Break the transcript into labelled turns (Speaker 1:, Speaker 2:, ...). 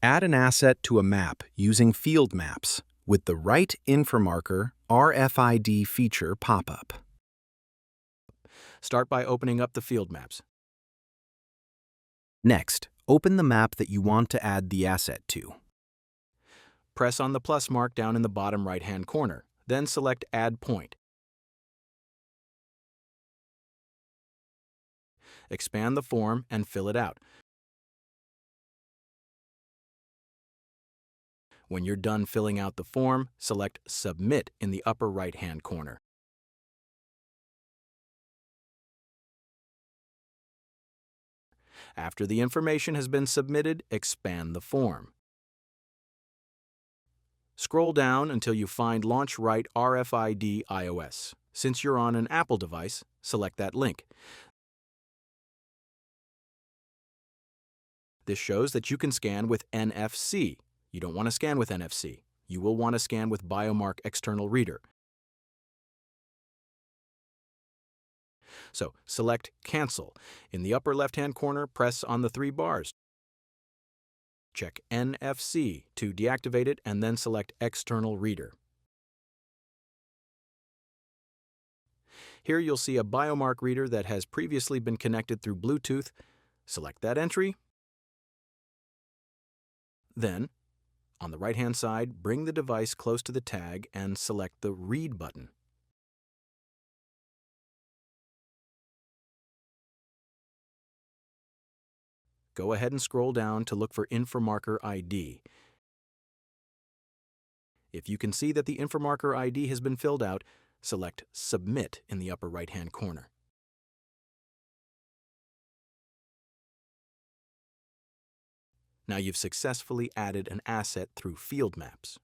Speaker 1: Add an asset to a map using Field Maps with the right InfraMarker RFID feature pop-up.
Speaker 2: Start by opening up the field maps.
Speaker 1: Next, open the map that you want to add the asset to.
Speaker 2: Press on the plus mark down in the bottom right-hand corner, then select Add Point. Expand the form and fill it out. When you're done filling out the form, select Submit in the upper right-hand corner. After the information has been submitted, expand the form. Scroll down until you find Launch-Right RFID iOS. Since you're on an Apple device, select that link. This shows that you can scan with NFC. You don't want to scan with NFC. You will want to scan with Biomark External Reader. So, select Cancel. In the upper left-hand corner, press on the 3 bars. Check NFC to deactivate it and then select External Reader. Here you'll see a Biomark reader that has previously been connected through Bluetooth. Select that entry. Then, on the right-hand side, bring the device close to the tag and select the Read button. Go ahead and scroll down to look for InfraMarker ID. If you can see that the InfraMarker ID has been filled out, select Submit in the upper right-hand corner. Now you've successfully added an asset through Field Maps.